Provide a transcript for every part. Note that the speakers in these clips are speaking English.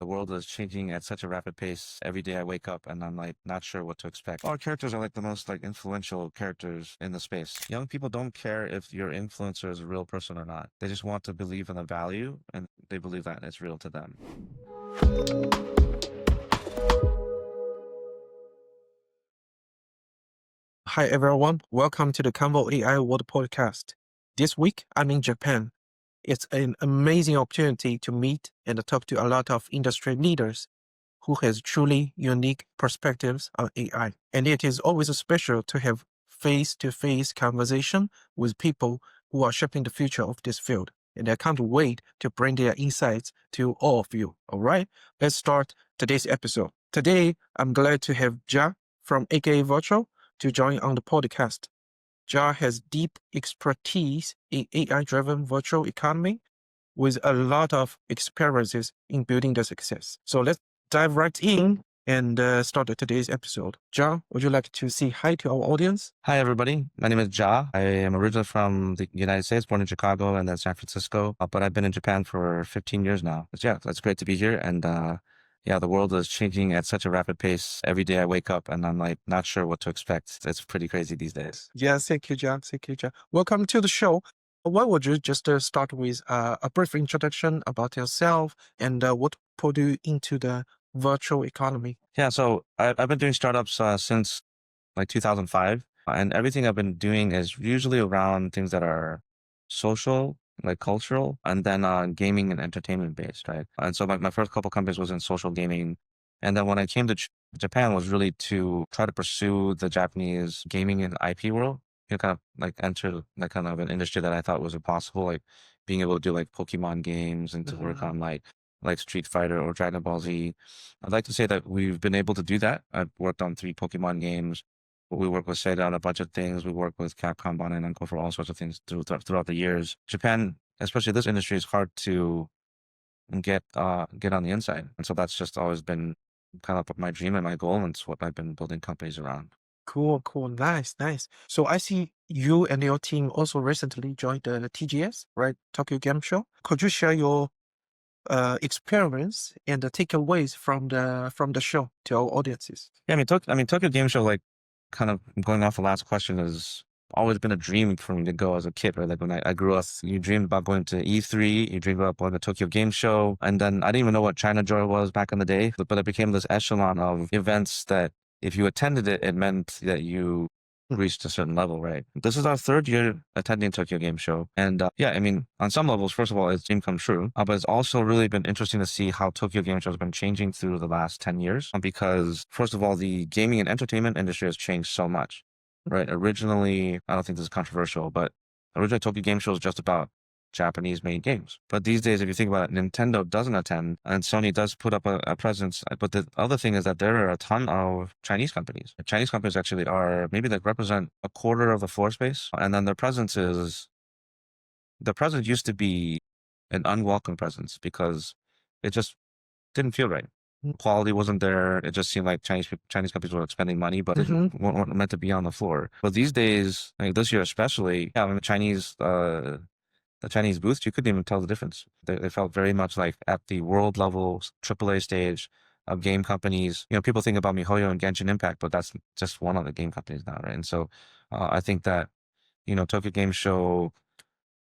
world is changing at such a rapid pace. Every day I wake up and I'm like not sure what to expect. Our characters are like the most like influential characters in the space. Young people don't care if your influencer is a real person or not. They just want to believe in the value and they believe that it's real to them. Hi everyone, welcome to the Convo AI World Podcast. This week I'm in Japan. It's an amazing opportunity to meet and talk to a lot of industry leaders who has truly unique perspectives on AI. And it is always special to have face-to-face conversation with people who are shaping the future of this field. And I can't wait to bring their insights to all of you. All right, let's start today's episode. Today, I'm glad to have Jia from AKA Virtual to join on the podcast. Jia has deep expertise in AI-driven virtual economy with a lot of experiences in building the success. So let's dive right in and start today's episode. Jia, would you like to say hi to our audience? Hi, everybody. My name is Jia. I am originally from the United States, born in Chicago and then San Francisco, but I've been in Japan for 15 years now. But yeah, it's great to be here. And yeah, the world is changing at such a rapid pace. Every day I wake up and I'm like not sure what to expect. It's pretty crazy these days. Yeah, thank you, Jia. Thank you, Jia. Welcome to the show. Why would you just start with a brief introduction about yourself and what put you into the virtual economy? Yeah, so I've been doing startups since like 2005. And everything I've been doing is usually around things that are social, like cultural, and then gaming and entertainment based, right? And so my first couple companies was in social gaming. And then when I came to Japan was really to try to pursue the Japanese gaming and IP world. Kind of like enter like kind of an industry that I thought was impossible, like being able to do like Pokemon games and to work on like Street Fighter or Dragon Ball Z. I'd like to say that we've been able to do that. I've worked on 3 Pokemon games. We work with Sega on a bunch of things. We work with Capcom, Bandai Namco for all sorts of things throughout the years. Japan, especially this industry, is hard to get on the inside, and so that's just always been kind of my dream and my goal, and it's what I've been building companies around. Cool, cool. Nice, nice. So I see you and your team also recently joined the TGS, right? Tokyo Game Show. Could you share your experience and the takeaways from the show to our audiences? Yeah, Tokyo Game Show, like kind of going off the last question, has always been a dream for me to go as a kid, right? Like when I grew up, you dreamed about going to E3, you dreamed about going to Tokyo Game Show, and then I didn't even know what China Joy was back in the day, but it became this echelon of events that if you attended it, it meant that you reached a certain level, right? This is our 3rd year attending Tokyo Game Show. And yeah, I mean, on some levels, first of all, it's dream come true, but it's also really been interesting to see how Tokyo Game Show has been changing through the last 10 years. Because first of all, the gaming and entertainment industry has changed so much, right? Originally, I don't think this is controversial, but originally Tokyo Game Show was just about Japanese made games. But these days, if you think about it, Nintendo doesn't attend and Sony does put up a presence. But the other thing is that there are a ton of Chinese companies. Chinese companies actually are maybe like represent a quarter of the floor space. And then their presence used to be an unwelcome presence because it just didn't feel right. Quality wasn't there. It just seemed like Chinese companies were spending money, but weren't meant to be on the floor. But these days, like this year especially, yeah, I mean, the Chinese booths, you couldn't even tell the difference. They felt very much like at the world level, AAA stage of game companies. People think about MiHoYo and Genshin Impact, but that's just one of the game companies now, right? And so I think that, Tokyo Game Show,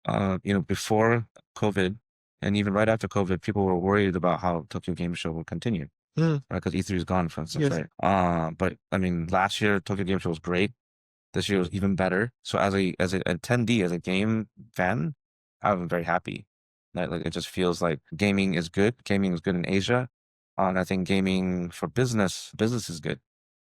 before COVID and even right after COVID, people were worried about how Tokyo Game Show will continue, right? Because E3 is gone, for instance, Yes. right? But I mean, last year, Tokyo Game Show was great. This year was even better. So as an attendee, as a game fan, I'm very happy. Like it just feels like gaming is good. Gaming is good in Asia, and I think gaming for business is good,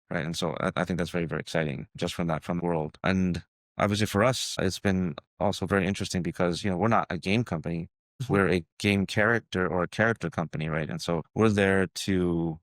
right? And so I think that's very, very exciting just from the world. And obviously for us, it's been also very interesting because we're not a game company, we're a game character or a character company, right? And so we're there to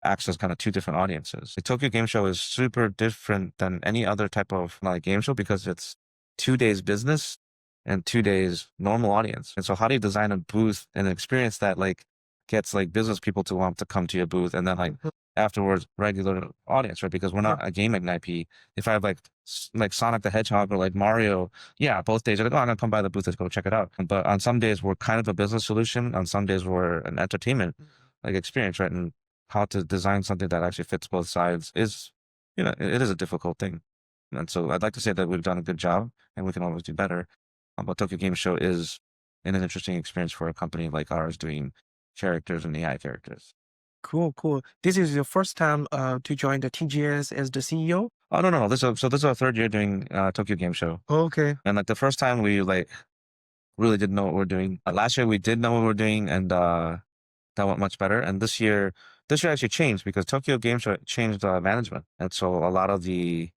access kind of 2 different audiences. The Tokyo Game Show is super different than any other type of game show because it's 2 days business and 2 days normal audience. And so how do you design a booth and experience that like gets like business people to want to come to your booth, and then like afterwards regular audience, right? Because we're not a gaming IP. If I have like Sonic the Hedgehog or like Mario, yeah, both days are like, oh, I'm gonna come by the booth, let's go check it out. But on some days we're kind of a business solution, on some days we're an entertainment like experience, right? And how to design something that actually fits both sides is, it is a difficult thing. And so I'd like to say that we've done a good job and we can always do better. But Tokyo Game Show is an interesting experience for a company like ours doing characters and AI characters. Cool, cool. This is your first time to join the TGS as the CEO? Oh, no, no, no. This is our third year doing Tokyo Game Show. Okay. And like the first time we like really didn't know what we're doing. Last year we did know what we're doing, and that went much better. And this year actually changed because Tokyo Game Show changed management. And so a lot of the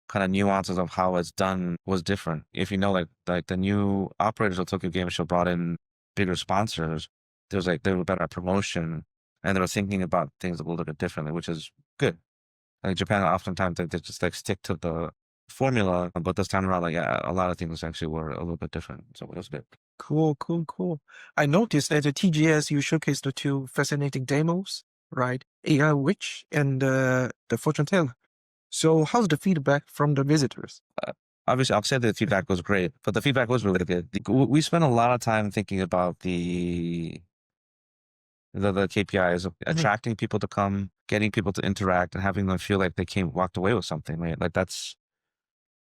kind of nuances of how it's done was different. If you know, like the new operators of Tokyo Game Show brought in bigger sponsors, they were better at promotion, and they were thinking about things a little bit differently, which is good. Like Japan, oftentimes they just like stick to the formula, but this time around, like yeah, a lot of things actually were a little bit different. So it was good. Cool, cool, cool. I noticed at the TGS you showcased the two fascinating demos, right? AI Witch and the Fortune Teller. So how's the feedback from the visitors? Obviously, I'll say the feedback was great, but the feedback was really good. We spent a lot of time thinking about the KPIs of attracting people to come, getting people to interact, and having them feel like they walked away with something, right? Like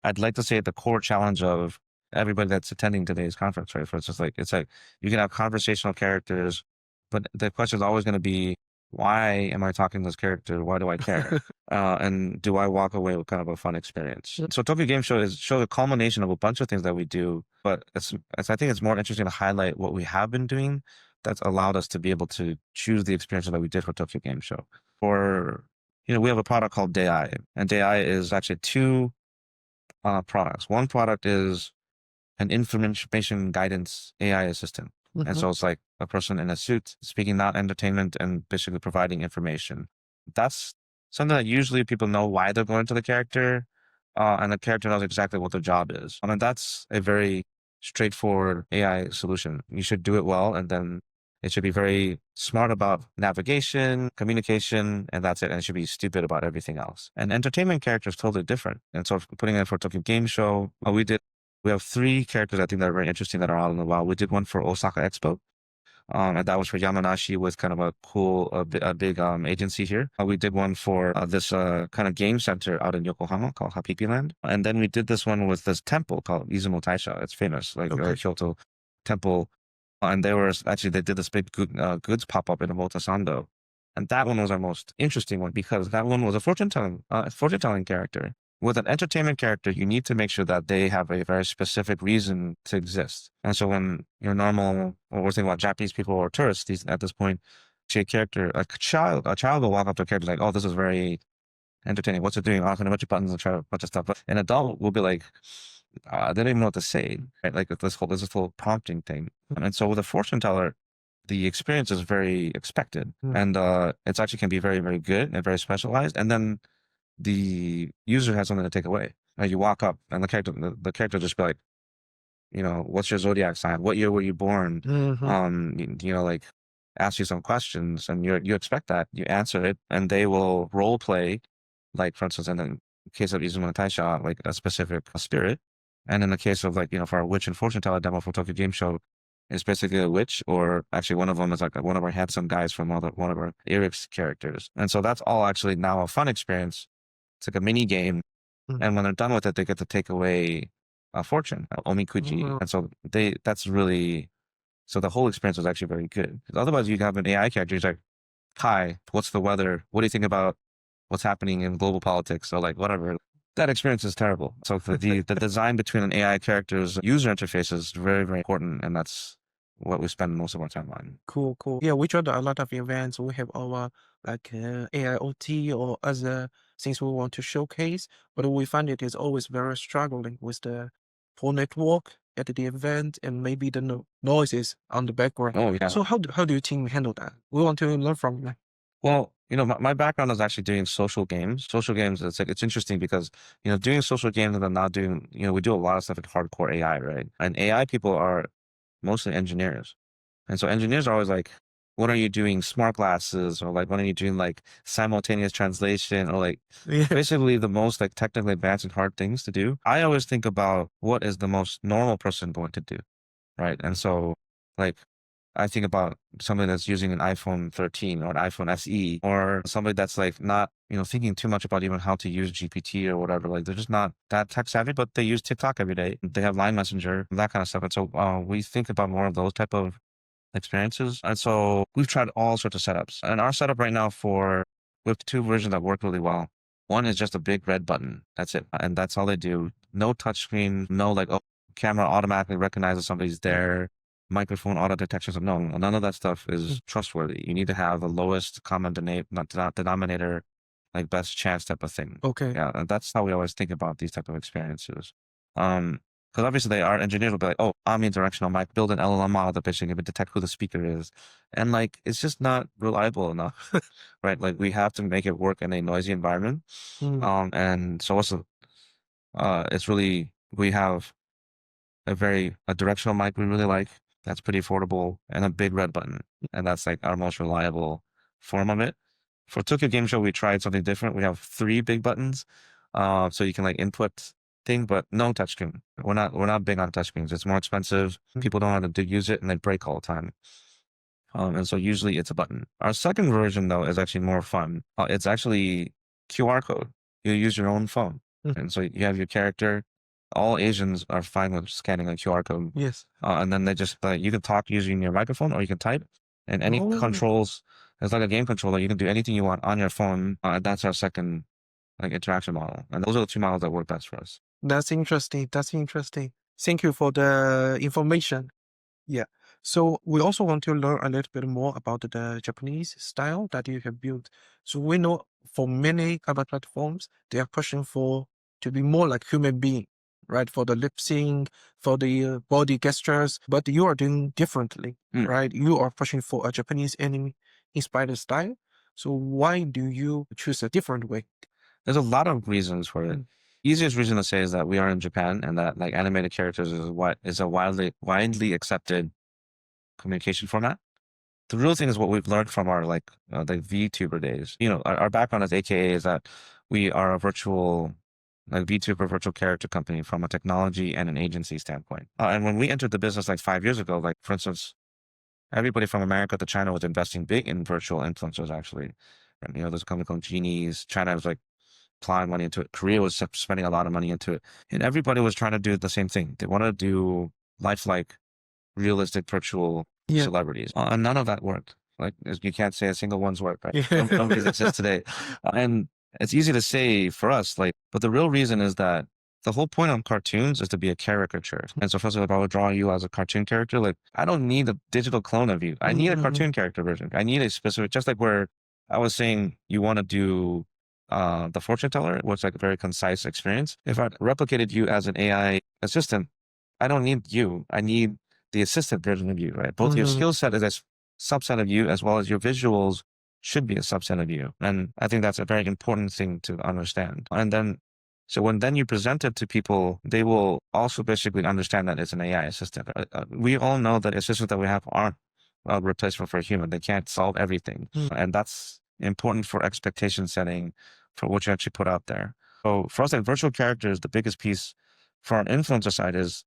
I'd like to say the core challenge of everybody that's attending today's conference, right? For it's like you can have conversational characters, but the question is always going to be, why am I talking to this character? Why do I care? And do I walk away with kind of a fun experience? So Tokyo Game Show shows a culmination of a bunch of things that we do, but I think it's more interesting to highlight what we have been doing that's allowed us to be able to choose the experiences that we did for Tokyo Game Show. We have a product called DAI, and DAI is actually two products. One product is an information guidance AI assistant. And so it's like a person in a suit speaking not entertainment and basically providing information. That's something that usually people know why they're going to the character, and the character knows exactly what their job is. I mean, that's a very straightforward AI solution. You should do it well, and then it should be very smart about navigation, communication, and that's it. And it should be stupid about everything else. And entertainment character is totally different. And so putting it for Tokyo Game Show, we have three characters I think that are very interesting that are out in the wild. We did one for Osaka Expo. And that was for Yamanashi with kind of a cool, a big agency here. We did one for this kind of game center out in Yokohama called Happy Land. And then we did this one with this temple called Izumo Taisha. It's famous, like Kyoto temple. And they did this big goods pop up in Omotesando. And that one was our most interesting one because that one was a fortune telling character. With an entertainment character, you need to make sure that they have a very specific reason to exist. And so when you're normal, or we're thinking about Japanese people or tourists at this point, a child will walk up to a character like, oh, this is very entertaining. What's it doing? Oh, I'm going to bunch of buttons and try a bunch of stuff. But an adult will be like, they don't even know what to say, right? Like this whole prompting thing. And so with a fortune teller, the experience is very expected, and it's actually can be very, very good and very specialized. And then the user has something to take away. You walk up, and the character just be like, what's your zodiac sign? What year were you born? Like ask you some questions, and you expect that you answer it, and they will role play, like for instance, in the case of Izuma Taisha, like a specific spirit. And in the case of for our witch and fortune teller demo for Tokyo Game Show, it's basically a witch, or actually one of them is like one of our handsome guys from one of our Eric's characters. And so that's all actually now a fun experience. It's like a mini game. And when they're done with it, they get to take away a fortune, omikuji. And so so the whole experience was actually very good. Because otherwise you have an AI character who's like, hi, what's the weather? What do you think about what's happening in global politics? Or like whatever. That experience is terrible. So the design between an AI character's user interface is very, very important. And that's what we spend most of our time on. Cool, cool. Yeah, we joined a lot of events. We have our AIoT or other things we want to showcase, but we find it is always very struggling with the poor network at the event and maybe the noises on the background. Oh yeah. So how do your team handle that? We want to learn from that. Well, my background is actually doing social games. Social games, it's interesting because, doing social games and then not doing, we do a lot of stuff in hardcore AI, right? And AI people are mostly engineers. And so engineers are always like, when are you doing smart glasses, or like when are you doing like simultaneous translation, or like Yeah. basically the most like technically advanced and hard things to do. I always think about what is the most normal person going to do, right? And so like I think about somebody that's using an iPhone 13 or an iPhone SE, or somebody that's like not, thinking too much about even how to use GPT or whatever. Like they're just not that tech savvy, but they use TikTok every day. They have Line Messenger, that kind of stuff. And so we think about more of those type of experiences. And so we've tried all sorts of setups. And our setup right now we have two versions that work really well. One is just a big red button. That's it. And that's all they do. No touchscreen, no like, oh, camera automatically recognizes somebody's there, microphone auto detection. So no, none of that stuff is trustworthy. You need to have the lowest common denominator, like best chance type of thing. Okay. Yeah, and that's how we always think about these type of experiences. Because obviously our engineers will be like, oh, omnidirectional mic, build an LLM model that basically can detect who the speaker is. And like, it's just not reliable enough, right? Like we have to make it work in a noisy environment. And so also, it's really, we have a directional mic we really like. That's pretty affordable, and a big red button. And that's like our most reliable form of it. For Tokyo Game Show, we tried something different. We have three big buttons. So you can like input thing, but no touchscreen. We're not big on touchscreens. It's more expensive. People don't know how to use it and they break all the time. And so usually it's a button. Our second version though is actually more fun. It's actually QR code. You use your own phone. And so you have your character. All Asians are fine with scanning a QR code. Yes. And then they just you can talk using your microphone or you can type. And any Oh. controls, it's like a game controller. You can do anything you want on your phone. That's our second like interaction model. And those are the two models that work best for us. That's interesting. That's interesting. Thank you for the information. Yeah. So we also want to learn a little bit more about the Japanese style that you have built. So we know for many other platforms, they are pushing for to be more like human being, right? For the lip sync, for the body gestures, but you are doing differently, right? You are pushing for a Japanese anime inspired style. So why do you choose a different way? There's a lot of reasons for it. Easiest reason to say is that we are in Japan, and that like animated characters is a widely accepted communication format. The real thing is what we've learned from our like the VTuber days. Our background as AKA is that we are a virtual like VTuber virtual character company from a technology and an agency standpoint. And when we entered the business like 5 years ago, like for instance, everybody from America to China was investing big in virtual influencers actually. And, there's a company called Genies. China was like plowing money into it. Korea was spending a lot of money into it. And everybody was trying to do the same thing. They want to do lifelike, realistic virtual celebrities. And none of that worked. Like you can't say a single one's worked, right? Nobody exists today. And it's easy to say for us, like, but the real reason is that the whole point on cartoons is to be a caricature. And so first of all, if I would draw you as a cartoon character, like I don't need a digital clone of you. I need a cartoon character version. I need a specific, just like where I was saying you want to do the fortune teller, was like a very concise experience. If I replicated you as an AI assistant, I don't need you. I need the assistant version of you, right? Both your skill set is a subset of you, as well as your visuals should be a subset of you. And I think that's a very important thing to understand. And then, so when then you present it to people, they will also basically understand that it's an AI assistant. We all know that assistants that we have aren't a replacement for a human. They can't solve everything. And that's important for expectation setting for what you actually put out there. So for us, like virtual characters, the biggest piece for our influencer side is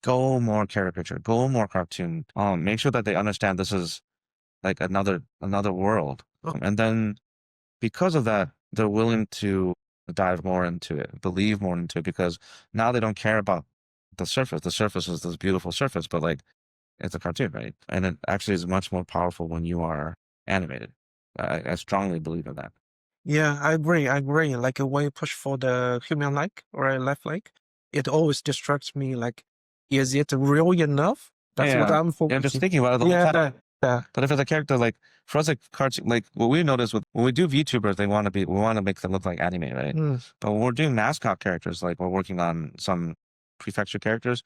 go more caricature, go more cartoon. Make sure that they understand this is like another world. And then because of that, they're willing to dive more into it, believe more into it, because now they don't care about the surface. The surface is this beautiful surface, but like it's a cartoon, right? And it actually is much more powerful when you are animated. I strongly believe in that. Yeah, I agree. I agree. Like when you push for the human like or life like, it always distracts me. Like, is it real enough? That's what I'm Yeah, focusing. just thinking about it the whole time. Yeah. But if it's a character like for us, like cartoon, like what we notice with when we do VTubers, we want to make them look like anime, right? But when we're doing mascot characters, like we're working on some prefecture characters,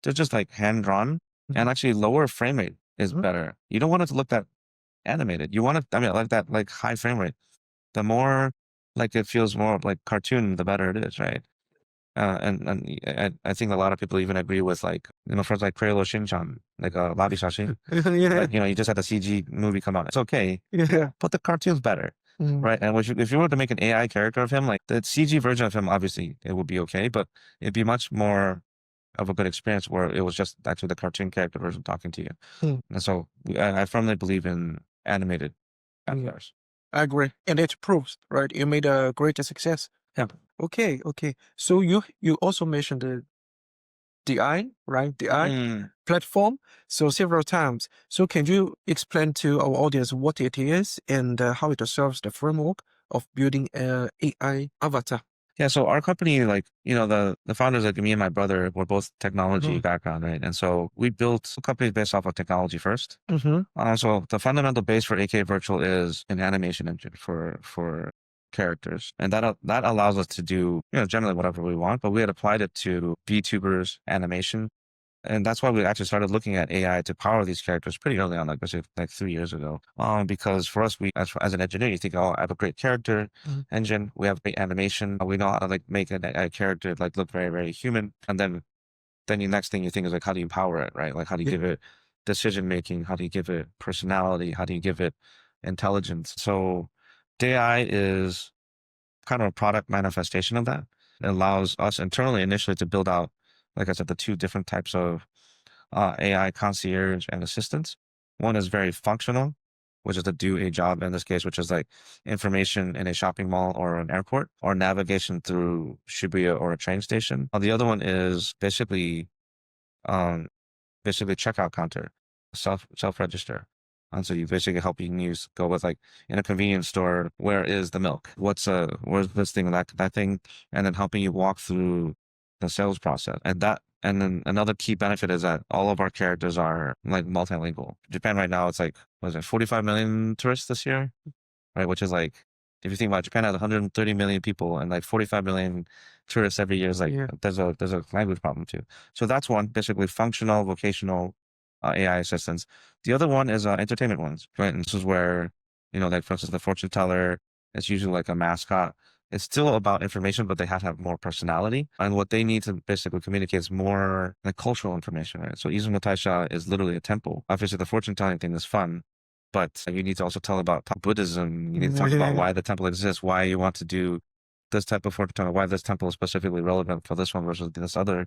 they're just like hand drawn, and actually lower frame rate is better. You don't want it to look that animated. You want it, I mean, like that, like high frame rate. The more like it feels more like cartoon, the better it is, right? I think a lot of people even agree with like, for like Crayola Shinchan, like Labi Shashi, Yeah. like, you just had the CG movie come out. It's okay, Yeah. but the cartoon's better. Mm. Right. And if you were to make an AI character of him, like the CG version of him, obviously it would be okay, but it'd be much more of a good experience where it was just actually the cartoon character version talking to you. Mm. And so I firmly believe in animated avatars. I agree. And it proves, right? You made a great success. Yeah. Okay, okay. So you also mentioned the DI, right? DI Mm. platform. So several times. So can you explain to our audience what it is and how it serves the framework of building a AI avatar? Yeah, so our company, like, the founders, like me and my brother, were both technology Mhm. background, right? And so we built companies based off of technology first. Mm-hmm. So the fundamental base for AK Virtual is an animation engine for characters, and that allows us to do generally whatever we want. But we had applied it to VTubers animation, and that's why we actually started looking at AI to power these characters pretty early on, like basically like 3 years ago. Because for us, we as an engineer, you think, oh, I have a great character engine, we have great animation, we know how to like make a character like look very, very human, and then the next thing you think is like, how do you power it, right? Like, how do you Yeah. give it decision making? How do you give it personality? How do you give it intelligence? So AI is kind of a product manifestation of that. It allows us internally initially to build out, like I said, the two different types of AI concierge and assistants. One is very functional, which is to do a job in this case, which is like information in a shopping mall or an airport or navigation through Shibuya or a train station. The other one is um, basically checkout counter, self register. And so you basically help you use go with like in a convenience store, where is the milk? Where's this thing, that thing, and then helping you walk through the sales process. And then another key benefit is that all of our characters are like multilingual. Japan right now, it's like, was it 45 million tourists this year? Right? Which is like, if you think about it, Japan has 130 million people and like 45 million tourists every year, is like, Yeah. there's a language problem too. So that's one, basically functional, vocational AI assistants. The other one is entertainment ones, right? And this is where, like for instance, the fortune teller, it's usually like a mascot. It's still about information, but they have to have more personality. And what they need to basically communicate is more like cultural information, right? So Izumo Taisha is literally a temple. Obviously, the fortune telling thing is fun, but you need to also tell about Buddhism. You need to talk about why the temple exists, why you want to do this type of fortune telling, why this temple is specifically relevant for this one versus this other.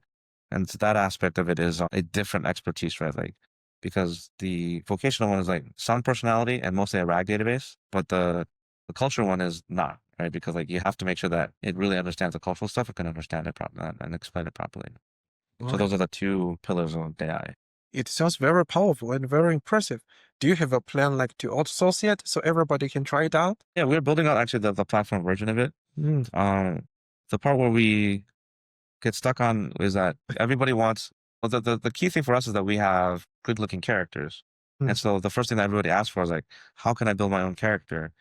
And so that aspect of it is a different expertise, right? Like, because the vocational one is like some personality and mostly a RAG database, but the cultural one is not, right? Because like you have to make sure that it really understands the cultural stuff and can understand it properly and explain it properly. So Right. those are the two pillars of AI. It sounds very powerful and very impressive. Do you have a plan like to outsource it so everybody can try it out? Yeah, we're building out actually the platform version of it. Mm. The part where we get stuck on is that everybody wants, well, the key thing for us is that we have good looking characters. And Mm. so the first thing that everybody asks for is like, how can I build my own character?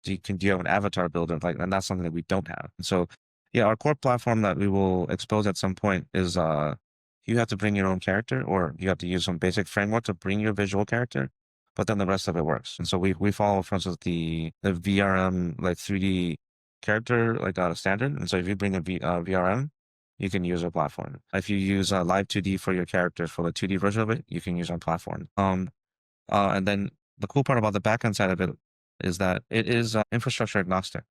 Do you have an avatar builder? Like, and that's something that we don't have. And so, yeah, our core platform that we will expose at some point is you have to bring your own character, or you have to use some basic framework to bring your visual character, but then the rest of it works. And so we follow, for instance, the VRM like 3D character like standard. And so if you bring a VRM, you can use our platform. If you use Live 2D for your character for the 2D version of it, you can use our platform. And then the cool part about the backend side of it is that it is infrastructure agnostic,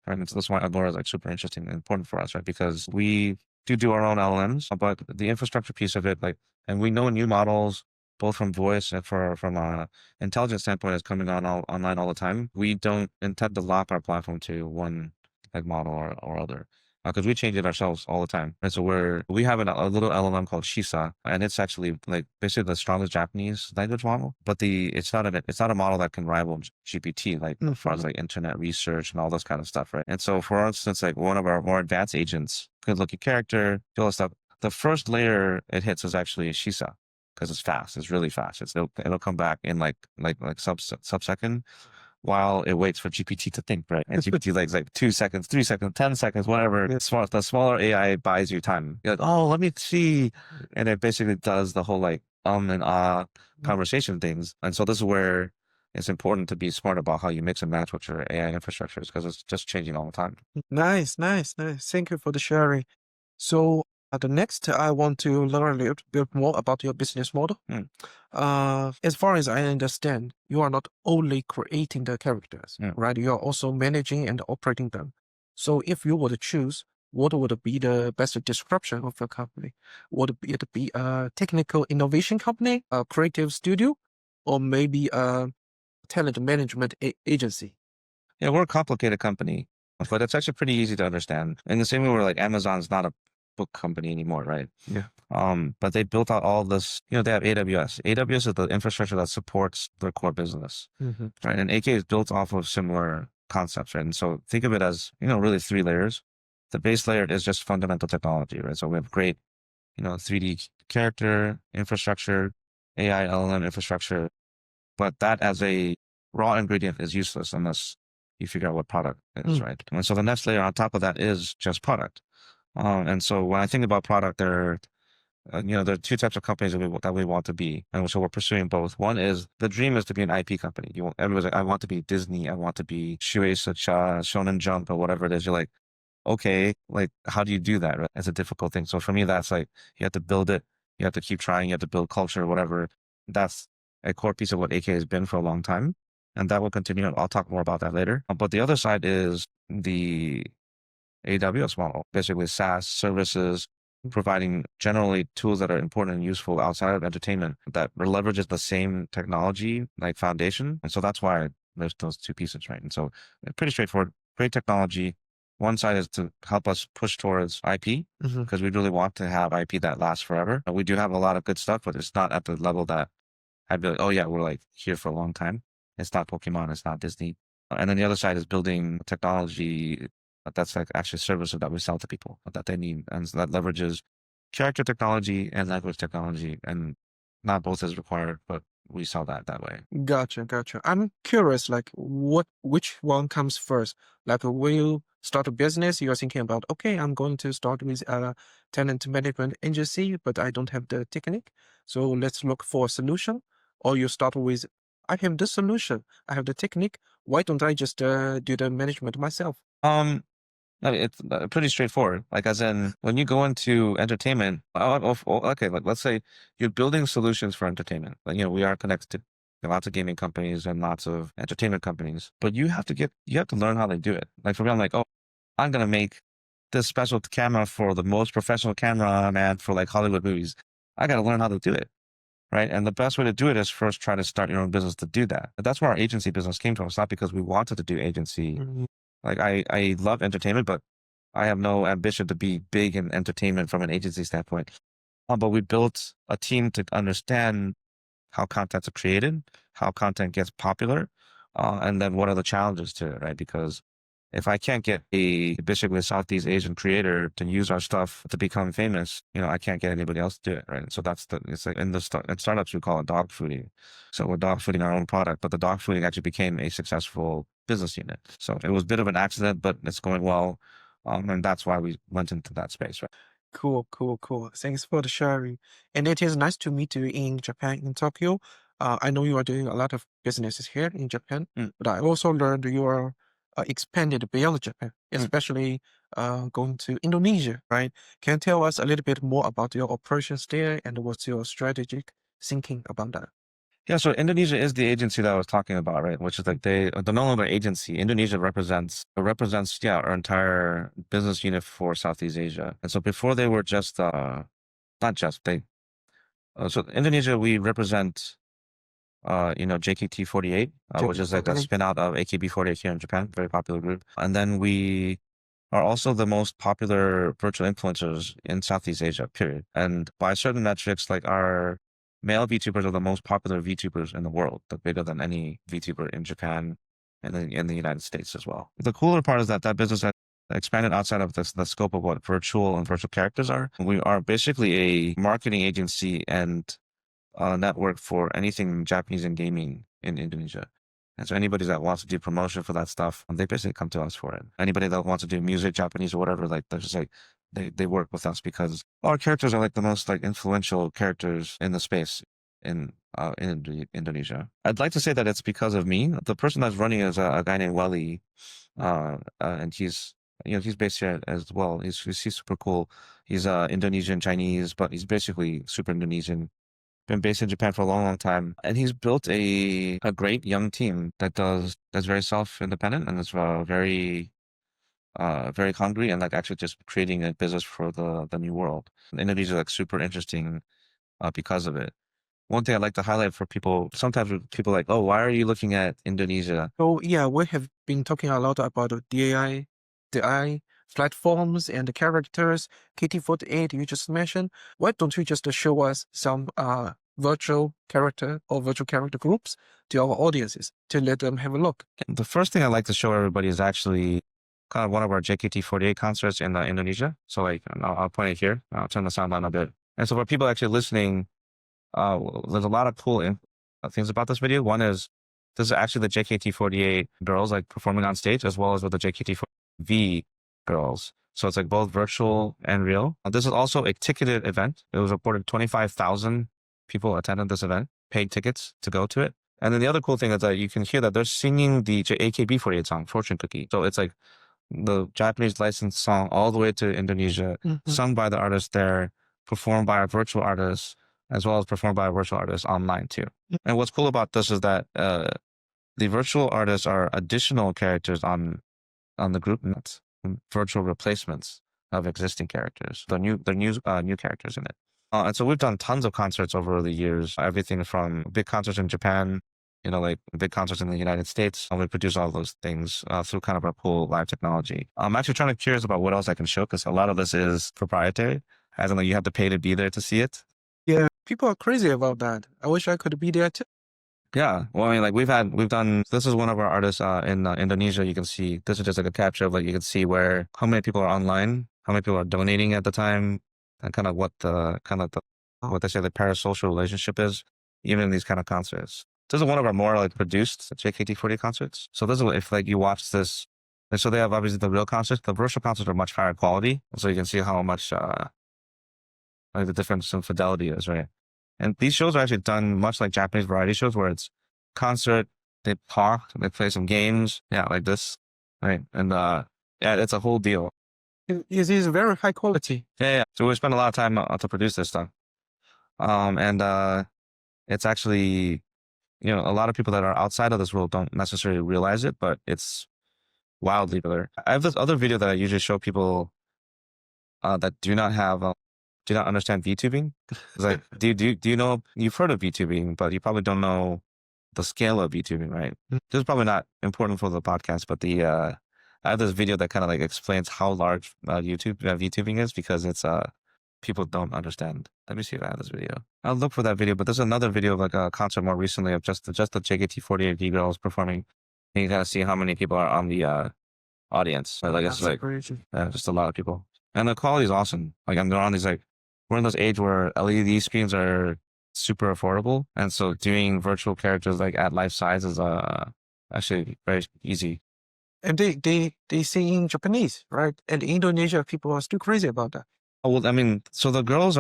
right? And so that's why Agora is like super interesting and important for us, right? Because we do our own LLMs, but the infrastructure piece of it, like, and we know new models, both from voice and from a intelligence standpoint, is coming online all the time. We don't intend to lock our platform to one like model or other. Because we change it ourselves all the time. And so we have a little LLM called Shisa, and it's actually like basically the strongest Japanese language model. But it's not a model that can rival GPT, like as far as like internet research and all this kind of stuff, right? And so for instance, like one of our more advanced agents, good looking character, do all this stuff. The first layer it hits is actually Shisa because it's fast. It's really fast. It'll come back in like sub-second, while it waits for GPT to think, right? And GPT like 2 seconds, 3 seconds, 10 seconds, whatever. The smaller AI buys you time. You're like, oh, let me see. And it basically does the whole like and conversation things. And so this is where it's important to be smart about how you mix and match with your AI infrastructures, because it's just changing all the time. Nice, nice, nice. Thank you for the sharing. So the next, I want to learn a little bit more about your business model. Mm. As far as I understand, you are not only creating the characters, Yeah. right? You are also managing and operating them. So if you were to choose, what would be the best description of your company? Would it be a technical innovation company, a creative studio, or maybe a talent management agency? Yeah, we're a complicated company, but it's actually pretty easy to understand. In the same way where like Amazon's not a book company anymore, right? Yeah. But they built out all this, they have AWS. AWS is the infrastructure that supports their core business, Mm-hmm. right? And AK is built off of similar concepts, right? And so think of it as, really three layers. The base layer is just fundamental technology, right? So we have great, 3D character infrastructure, AI LLM infrastructure, but that as a raw ingredient is useless unless you figure out what product is, right? And so the next layer on top of that is just product. And so when I think about product, there are two types of companies that we want to be, and so we're pursuing both. One is the dream is to be an IP company. Everybody's like, I want to be Disney, I want to be Shueisha, Shonen Jump, or whatever it is. You're like, okay, like how do you do that? Right? It's a difficult thing. So for me, that's like you have to build it, you have to keep trying, you have to build culture, whatever. That's a core piece of what AK has been for a long time, and that will continue. I'll talk more about that later. But the other side is the AWS model, basically SaaS services, providing generally tools that are important and useful outside of entertainment that leverages the same technology like foundation. And so that's why there's those two pieces, right? And so pretty straightforward, great technology. One side is to help us push towards IP because we really want to have IP that lasts forever. We do have a lot of good stuff, but it's not at the level that I'd be like, oh yeah, we're like here for a long time. It's not Pokemon, it's not Disney. And then the other side is building technology that's like actually services that we sell to people that they need. And so that leverages character technology and language technology. And not both is required, but we sell that way. Gotcha, gotcha. I'm curious, like, which one comes first? Like, will you start a business? You're thinking about, okay, I'm going to start with a tenant management agency, but I don't have the technique. So let's look for a solution. Or you start with, I have the solution, I have the technique. Why don't I just do the management myself? I mean, it's pretty straightforward. Like, as in, when you go into entertainment, okay, like let's say you're building solutions for entertainment. Like, we are connected to lots of gaming companies and lots of entertainment companies, but you have to learn how they do it. Like for me, I'm like, oh, I'm gonna make this special camera for the most professional cameraman for like Hollywood movies. I got to learn how to do it, right? And the best way to do it is first try to start your own business to do that. But that's where our agency business came from. It's not because we wanted to do agency. Like I love entertainment, but I have no ambition to be big in entertainment from an agency standpoint. But we built a team to understand how contents are created, how content gets popular, and then what are the challenges to it, right? Because if I can't get a basically Southeast Asian creator to use our stuff to become famous, I can't get anybody else to do it, right? So it's like in startups we call it dog fooding. So we're dog fooding our own product, but the dog fooding actually became a successful business unit. So it was a bit of an accident, but it's going well, and that's why we went into that space, right? Cool, cool, cool. Thanks for the sharing. And it is nice to meet you in Japan, in Tokyo. I know you are doing a lot of businesses here in Japan, Mm, but I also learned you are expanded beyond Japan, mm. especially going to Indonesia, right? Can you tell us a little bit more about your operations there and what's your strategic thinking about that? Yeah, so Indonesia is the agency that I was talking about, right? Which is like they're no longer agency. Indonesia represents our entire business unit for Southeast Asia. And so before they were just not just they so Indonesia we represent JKT48, which is like a spin out of AKB48 here in Japan, very popular group. And then we are also the most popular virtual influencers in Southeast Asia, period. And by certain metrics, like our male VTubers are the most popular VTubers in the world, the bigger than any VTuber in Japan and then in the United States as well. The cooler part is that business has expanded outside of the scope of what virtual and virtual characters are. We are basically a marketing agency and network for anything Japanese and gaming in Indonesia. And so anybody that wants to do promotion for that stuff, they basically come to us for it. Anybody that wants to do music, Japanese or whatever, like they're just like they work with us because our characters are like the most like influential characters in the space in Indonesia. I'd like to say that it's because of me. The person that's running is a guy named Welly, and he's He's based here as well. He's super cool. He's Indonesian Chinese, but he's basically super Indonesian. Been based in Japan for a long, long time, and he's built a great young team that's very self-independent and is very hungry and like actually just creating a business for the new world. And Indonesia is like super interesting because of it. One thing I'd like to highlight for people, sometimes people are like, oh, why are you looking at Indonesia? So yeah, we have been talking a lot about the AI platforms and the characters. KT48 you just mentioned. Why don't you just show us some virtual character or virtual character groups to our audiences to let them have a look? The first thing I'd like to show everybody is actually kind of one of our JKT48 concerts in Indonesia. So like, I'll point it here. I'll turn the sound on a bit. And so for people actually listening, there's a lot of cool things about this video. One is this is actually the JKT48 girls like performing on stage, as well as with the JKT48V girls. So it's like both virtual and real. This is also a ticketed event. It was reported 25,000 people attended this event, paid tickets to go to it. And then the other cool thing is that you can hear that they're singing the AKB48 song, Fortune Cookie. So it's like the Japanese licensed song all the way to Indonesia, sung by the artist there, performed by a virtual artist, as well as performed by a virtual artist online too. And what's cool about this is that the virtual artists are additional characters on the group notes, virtual replacements of existing characters. They're new characters in it. And so we've done tons of concerts over the years, everything from big concerts in Japan, like big concerts in the United States. And we produce all those things through kind of our cool live technology. I'm actually trying to curious about what else I can show because a lot of this is proprietary, as in like you have to pay to be there to see it. Yeah, people are crazy about that. I wish I could be there too. Yeah, well, I mean, like we've done. This is one of our artists in Indonesia. You can see this is just like a capture of like you can see how many people are online, how many people are donating at the time, and kind of what what they say the parasocial relationship is, even in these kind of concerts. This is one of our more like produced JKT48 concerts. So this is if like you watch this, and so they have obviously the real concerts. The virtual concerts are much higher quality, so you can see how much like the difference in fidelity is, right? And these shows are actually done much like Japanese variety shows where it's concert, they talk, they play some games, yeah, like this, right? And yeah, it's a whole deal. It is very high quality. Yeah. So we spend a lot of time to produce this stuff. And it's actually, a lot of people that are outside of this world don't necessarily realize it, but it's wildly popular. I have this other video that I usually show people that do not understand VTubing. It's like, do you know, you've heard of VTubing, but you probably don't know the scale of VTubing, right? This is probably not important for the podcast, but I have this video that kind of like explains how large VTubing is because it's people don't understand. Let me see if I have this video. I'll look for that video, but there's another video of like a concert more recently of just the JKT48 girls performing. And you kind of see how many people are on the audience. So like it's like just a lot of people. And the quality is awesome. Like they're on these we're in this age where LED screens are super affordable, and so doing virtual characters like at life size is actually very easy. And they sing in Japanese, right? And Indonesia people are still crazy about that. Oh well, I mean, so the girls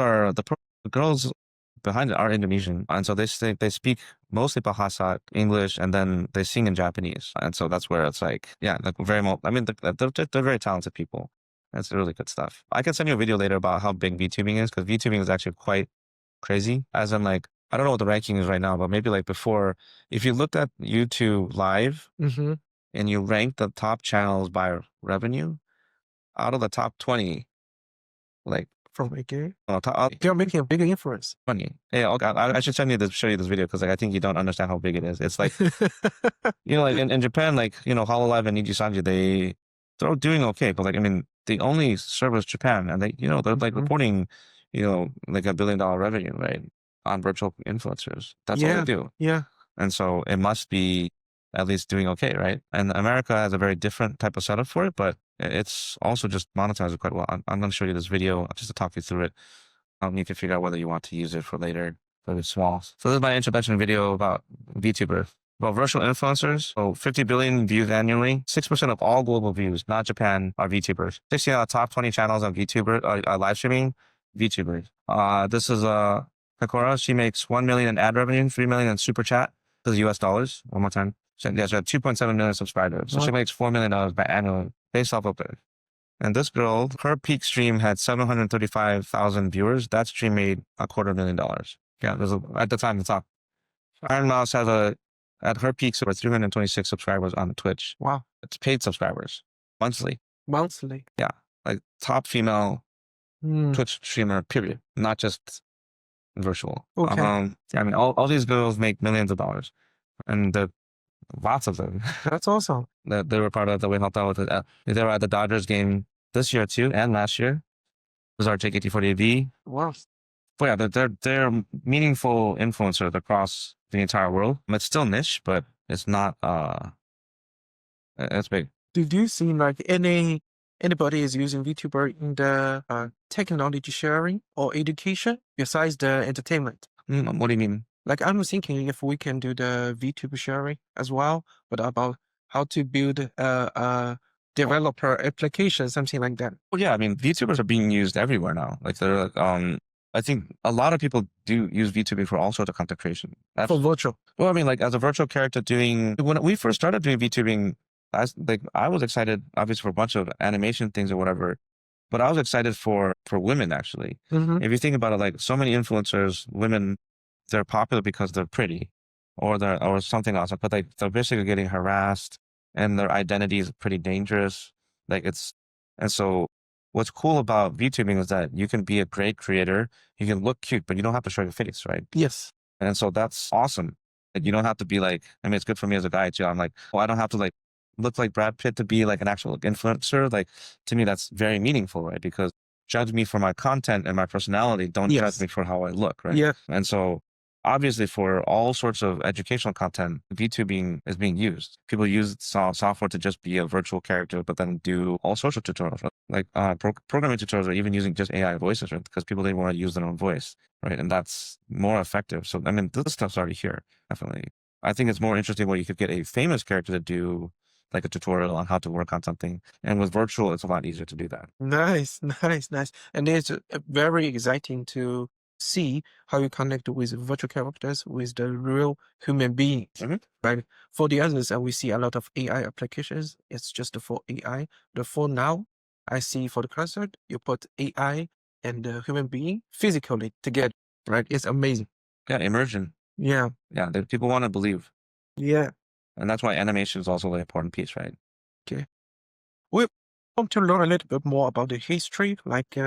behind it are Indonesian, and so they speak mostly Bahasa English, and then they sing in Japanese, and so that's where it's like, yeah, like I mean, they're very talented people. That's really good stuff. I can send you a video later about how big VTubing is because VTubing is actually quite crazy. As in, like, I don't know what the ranking is right now, but maybe like before, if you looked at YouTube Live and you rank the top channels by revenue, out of the top 20, like from AKA, they're making a bigger influence. 20. Yeah, okay, I should show you this video because like I think you don't understand how big it is. It's like, like in Japan, like Hololive and Nijisanji, they're doing okay, but like I mean, they only service Japan, and they're like reporting, like $1 billion revenue, right, on virtual influencers. That's all they do. Yeah. And so it must be at least doing okay, right? And America has a very different type of setup for it, but it's also just monetized quite well. I'm going to show you this video just to talk you through it. You can figure out whether you want to use it for later, but it's small. So this is my introduction video about VTubers. Well, virtual influencers, so 50 billion views annually. 6% of all global views, not Japan, are VTubers. 60 out of top 20 channels on VTuber live streaming, VTubers. This is Pecora. She makes 1 million in ad revenue, 3 million in super chat. This is US dollars. One more time. She has 2.7 million subscribers. So she makes $4 million by annually based off of And this girl, her peak stream had 735,000 viewers. That stream made $250,000. Yeah, at the time, the top. Iron Mouse has at her peak, so 326 subscribers on Twitch. Wow. It's paid subscribers monthly. Monthly. Yeah. Like top female Twitch streamer, period. Not just virtual. Okay. I mean, all these girls make millions of dollars. And lots of them. That's awesome. They were part of the We Helped Out with it. They were at the Dodgers game this year too, and last year. This is our JKT48V. Wow. But yeah, they're meaningful influencers across the entire world. It's still niche, but it's not it's big. Did you see like anybody is using VTuber in the technology sharing or education besides the entertainment? What do you mean? Like I'm thinking if we can do the VTuber sharing as well, but about how to build developer application, something like that. Well, yeah, I mean, VTubers are being used everywhere now. Like they're I think a lot of people do use VTubing for all sorts of content creation. For virtual. Well, I mean, like as a virtual character when we first started doing VTubing, I was excited, obviously, for a bunch of animation things or whatever, but I was excited for women actually. If you think about it, like so many influencers, women, they're popular because they're pretty, or something else. But like they're basically getting harassed, and their identity is pretty dangerous. And so what's cool about VTubing is that you can be a great creator, you can look cute, but you don't have to show your face, right? Yes. And so that's awesome. Like you don't have to be like, I mean, it's good for me as a guy too. I'm like, well, I don't have to like look like Brad Pitt to be like an actual influencer. Like to me, that's very meaningful, right? Because judge me for my content and my personality. Don't judge me for how I look, right? Yeah. And so obviously for all sorts of educational content, VTubing is being used. People use software to just be a virtual character, but then do all sorts of tutorials, like programming tutorials, or even using just AI voices, right? Because people didn't want to use their own voice, right? And that's more effective. So, I mean, this stuff's already here, definitely. I think it's more interesting where you could get a famous character to do like a tutorial on how to work on something. And with virtual, it's a lot easier to do that. Nice. And it's very exciting to see how you connect with virtual characters with the real human beings, right? For the others, we see a lot of AI applications. It's just for AI. But for now, I see for the concert, you put AI and the human being physically together, right? It's amazing. Yeah, immersion. Yeah. Yeah, people want to believe. Yeah. And that's why animation is also an important piece, right? Okay. We want to learn a little bit more about the history, like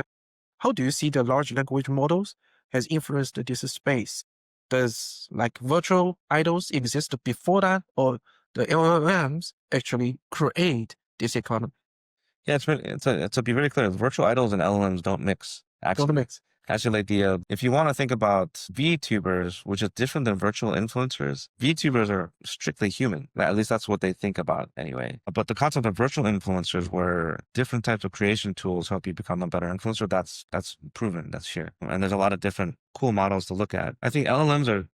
how do you see the large language models has influenced this space? Does like virtual idols exist before that, or the LLMs actually create this economy? Yeah, to be very clear, virtual idols and LLMs don't mix. Actually, Don't mix. Actually, like if you want to think about VTubers, which is different than virtual influencers, VTubers are strictly human. At least that's what they think about anyway. But the concept of virtual influencers, where different types of creation tools help you become a better influencer, that's proven. That's here. And there's a lot of different cool models to look at. I think LLMs are,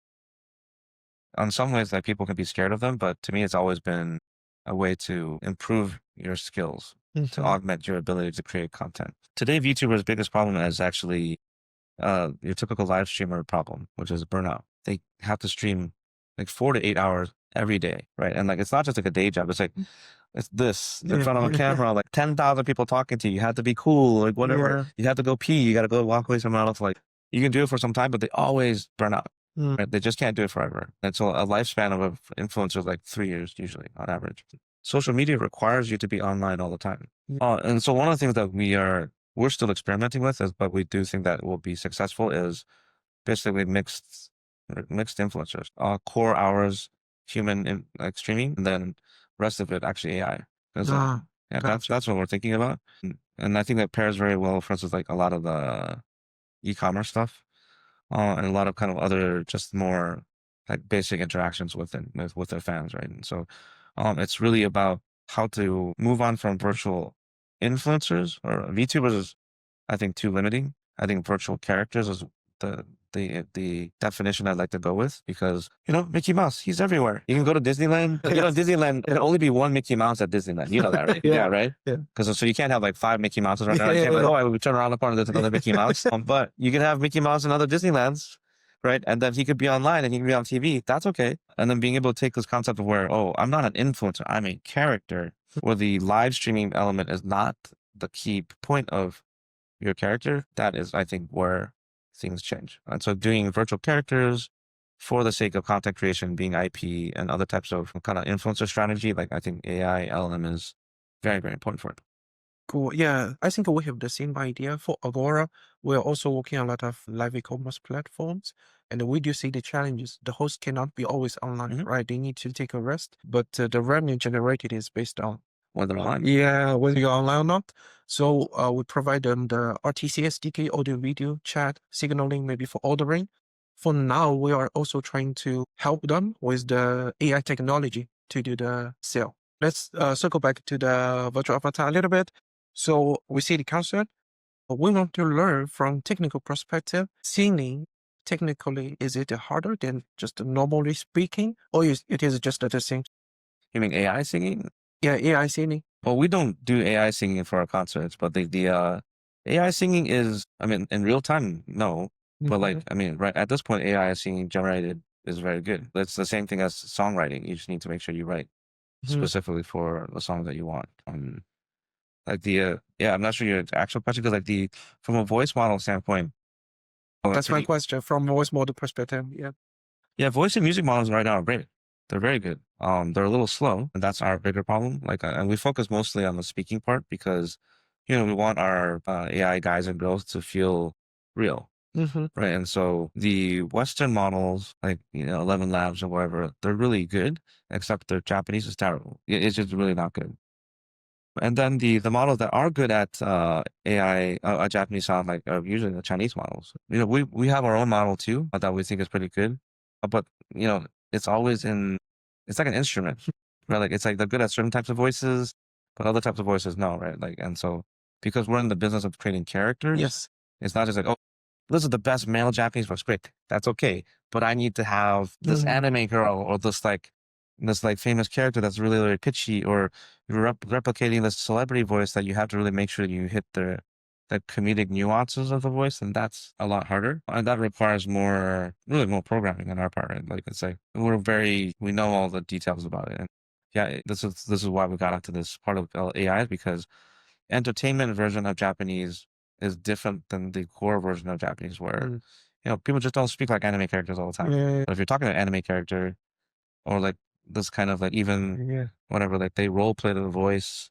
in some ways, like people can be scared of them, but to me, it's always been a way to improve your skills, to augment your ability to create content. Today, VTubers' biggest problem is actually your typical live streamer problem, which is burnout. They have to stream like 4 to 8 hours every day, right? And like it's not just like a day job. It's like it's this in front of a camera, like 10,000 people talking to you. You have to be cool, like whatever. You have to go pee. You got to go walk away from else. Like you can do it for some time, but they always burn out. Right? They just can't do it forever. And so a lifespan of an influencer is like 3 years usually on average. Social media requires you to be online all the time. And so one of the things that we're still experimenting with, but we do think that will be successful, is basically mixed influencers. Core hours human streaming, and then rest of it actually AI. Yeah, that's what we're thinking about, and I think that pairs very well, for instance, like a lot of the e-commerce stuff, and a lot of kind of other just more like basic interactions with their fans, right? And so, it's really about how to move on from virtual influencers or VTubers is, I think, too limiting. I think virtual characters is the definition I'd like to go with, because Mickey Mouse, he's everywhere. You can go to Disneyland. Disneyland can only be one Mickey Mouse at Disneyland. You know that, right? Yeah, right. Yeah. Because so you can't have like 5 Mickey Mouses right now. You can't be like, oh, I would turn around the corner, there's another Mickey Mouse. But you can have Mickey Mouse in other Disneylands, right? And then he could be online and he can be on TV. That's okay. And then being able to take this concept of where, oh, I'm not an influencer, I'm a character, where the live streaming element is not the key point of your character, that is, I think, where things change. And so doing virtual characters for the sake of content creation, being IP and other types of kind of influencer strategy, like I think AI, LLM is very, very important for it. Cool. Yeah, I think we have the same idea for Agora. We're also working on a lot of live e-commerce platforms, and we do see the challenges. The host cannot be always online, Mhm. right? They need to take a rest, but the revenue generated is based on Whether online. yeah, whether you're online or not. So we provide them the RTC SDK, audio, video, chat, signaling, maybe for ordering. For now, we are also trying to help them with the AI technology to do the sale. Let's circle back to the virtual avatar a little bit. So we see the concept. We want to learn from technical perspective. Singing, technically, is it harder than just normally speaking, or is it is just the same? You mean AI singing? Yeah, AI singing. Well, we don't do AI singing for our concerts, but the AI singing is, I mean, in real time, no. But like, I mean, right at this point, AI singing generated is very good. It's the same thing as songwriting. You just need to make sure you write Mhm. specifically for the song that you want. Like yeah, I'm not sure your actual question because like from a voice model standpoint, That's my question from voice model perspective. Yeah. yeah, voice and music models right now are great. They're very good. They're a little slow, and that's our bigger problem. Like, and we focus mostly on the speaking part because, we want our AI guys and girls to feel real, Mm-hmm. right? And so the Western models, like 11 Labs or whatever, they're really good, except their Japanese is terrible. It's just really not good. And then the models that are good at AI, Japanese sound, like are usually the Chinese models. We have our own model too that we think is pretty good, but it's always it's like an instrument, right? Like it's like they're good at certain types of voices, but other types of voices no, right? Like and so because we're in the business of creating characters, Yes. it's not just like, oh, this is the best male Japanese voice. Great, that's okay, but I need to have this anime girl or this famous character that's really, really pitchy, or you're replicating the celebrity voice that you have to really make sure you hit the comedic nuances of the voice, and that's a lot harder. And that requires really more programming on our part, right? Like it's like we know all the details about it. And yeah, this is why we got into this part of AI, because entertainment version of Japanese is different than the core version of Japanese, where people just don't speak like anime characters all the time. Yeah. But if you're talking to an anime character, or like this kind of like even Yeah. whatever, like they role play the voice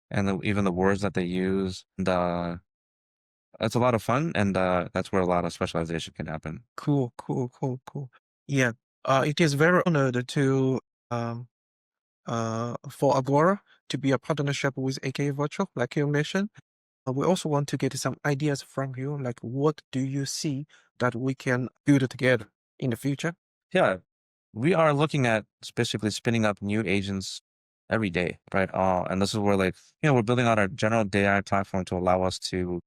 and even the words that they use. And it's a lot of fun, and that's where a lot of specialization can happen. Cool. Cool. Cool. Cool. Yeah. It is very honored to um for Agora to be a partnership with AK Virtual, like you mentioned. We also want to get some ideas from you, like what do you see that we can build together in the future? Yeah, we are looking at basically spinning up new agents every day, right? And this is where like, we're building out our general AI platform to allow us to,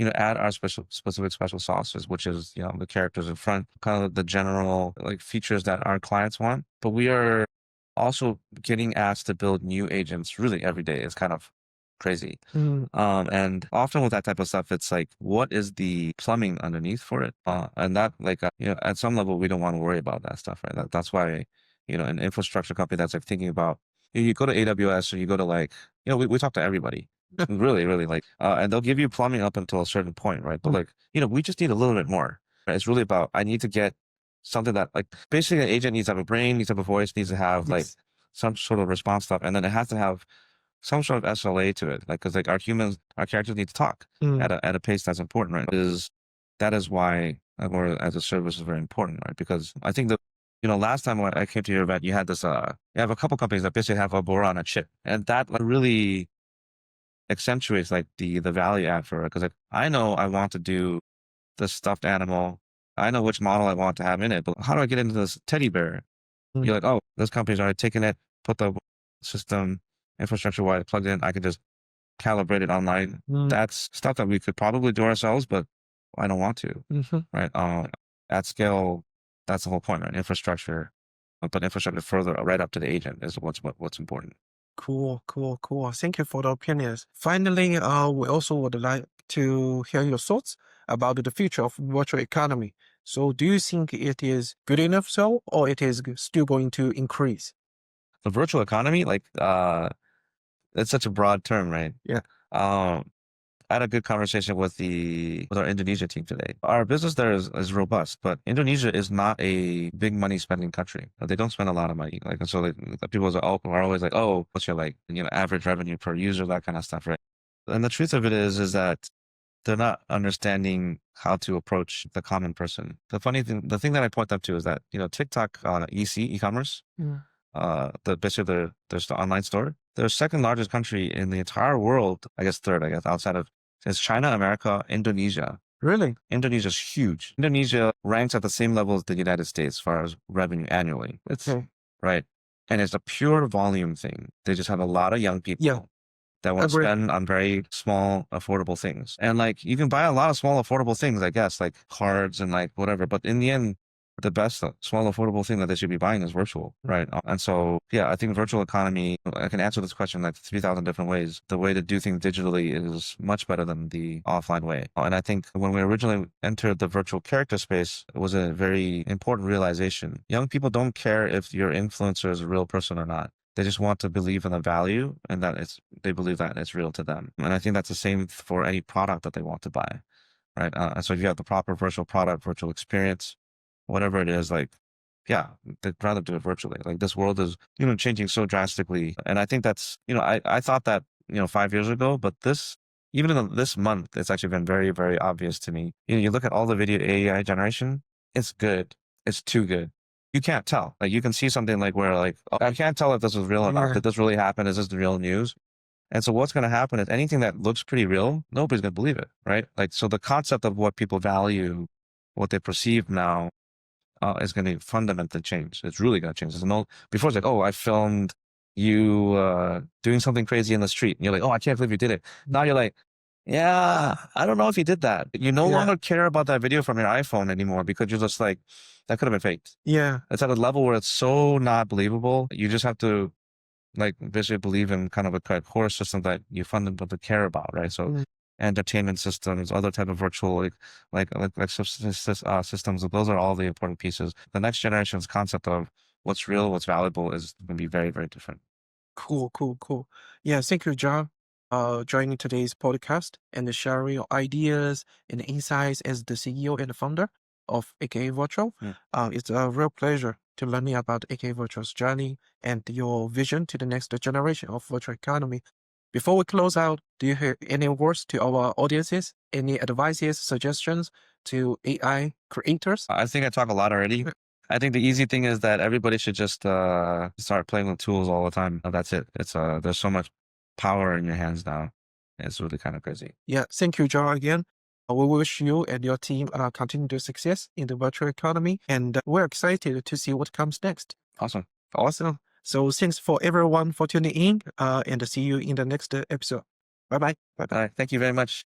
add our specific special sauces, which is, the characters in front, kind of the general like features that our clients want. But we are also getting asked to build new agents really every day. It's kind of crazy. Mm. And often with that type of stuff, it's like, what is the plumbing underneath for it? And that, like, at some level, we don't want to worry about that stuff, right? That's why, an infrastructure company that's like thinking about, you go to AWS or you go to like, we talk to everybody, really, really like, and they'll give you plumbing up until a certain point, right? But like, we just need a little bit more. Right? It's really about, I need to get something that like, basically an agent needs to have a brain, needs to have a voice, needs to have like Yes. some sort of response stuff. And then it has to have some sort of SLA to it, like because like our characters need to talk Mm. at a pace that's important, right? That is why Agora as a service is very important, right? Because I think that last time when I came to your event, you had this you have a couple companies that basically have Agora on a chip, and that like really accentuates like the value add for it. Because like I know I want to do the stuffed animal, I know which model I want to have in it, but how do I get into this teddy bear? Mm. You're like, oh, this company's already taken it, put the system infrastructure wide plugged in. I could just calibrate it online. Mm. That's stuff that we could probably do ourselves, but I don't want to, Mm-hmm. right? At scale, that's the whole point, right? Infrastructure, but infrastructure further right up to the agent is what's important. Cool, cool, cool. Thank you for the opinions. Finally, we also would like to hear your thoughts about the future of virtual economy. So do you think it is good enough so, or it is still going to increase? The virtual economy, like, it's such a broad term, right? Yeah. Um, I had a good conversation with our Indonesia team today. Our business there is robust, but Indonesia is not a big money spending country. They don't spend a lot of money. Like, and so the people are always like, oh, what's your like, average revenue per user, that kind of stuff, right? And the truth of it is that they're not understanding how to approach the common person. The thing that I point up to is that, TikTok on e-commerce, basically there's the online store. Their second largest country in the entire world, I guess third, outside of, is China, America, Indonesia. Really? Indonesia's huge. Indonesia ranks at the same level as the United States as far as revenue annually. It's Okay. right. And it's a pure volume thing. They just have a lot of young people that want to Agree. spend on very small, affordable things. And like, you can buy a lot of small, affordable things, I guess, like cards and like whatever. But in the end, the best small, affordable thing that they should be buying is virtual, right? And so, yeah, I think virtual economy, I can answer this question like 3,000 different ways. The way to do things digitally is much better than the offline way. And I think when we originally entered the virtual character space, it was a very important realization. Young people don't care if your influencer is a real person or not. They just want to believe in the value and that they believe that it's real to them. And I think that's the same for any product that they want to buy, right? And so if you have the proper virtual product, virtual experience, whatever it is, like, yeah, they'd rather do it virtually. Like this world is, changing so drastically. And I think that's, I thought that, 5 years ago, but even in this month, it's actually been very, very obvious to me. You look at all the video AI generation, it's good. It's too good. You can't tell. Like you can see something like where like, oh, I can't tell if this is real or not. Did this really happen? Is this the real news? And so what's going to happen is anything that looks pretty real, nobody's going to believe it, right? Like, so the concept of what people value, what they perceive now, is going to fundamentally change. It's really going to change. Before it's like, oh, I filmed you doing something crazy in the street. And you're like, oh, I can't believe you did it. Now you're like, yeah, I don't know if you did that. You no longer care about that video from your iPhone anymore because you're just like, that could have been faked. Yeah. It's at a level where it's so not believable. You just have to like basically believe in kind of a core system that you fundamentally care about, right? So entertainment systems, other type of virtual systems. Those are all the important pieces. The next generation's concept of what's real, what's valuable is going to be very, very different. Cool. Yeah, thank you, John, joining today's podcast and sharing your ideas and insights as the CEO and founder of AKA Virtual. It's a real pleasure to learning about AKA Virtual's journey and your vision to the next generation of virtual economy. Before we close out, do you have any words to our audiences? Any advices, suggestions to AI creators? I think I talk a lot already. I think the easy thing is that everybody should just start playing with tools all the time. That's it. It's there's so much power in your hands now. It's really kind of crazy. Yeah, thank you, John, again. We wish you and your team continued success in the virtual economy, and we're excited to see what comes next. Awesome. So thanks for everyone for tuning in, and see you in the next episode. Bye-bye. Bye-bye. Thank you very much.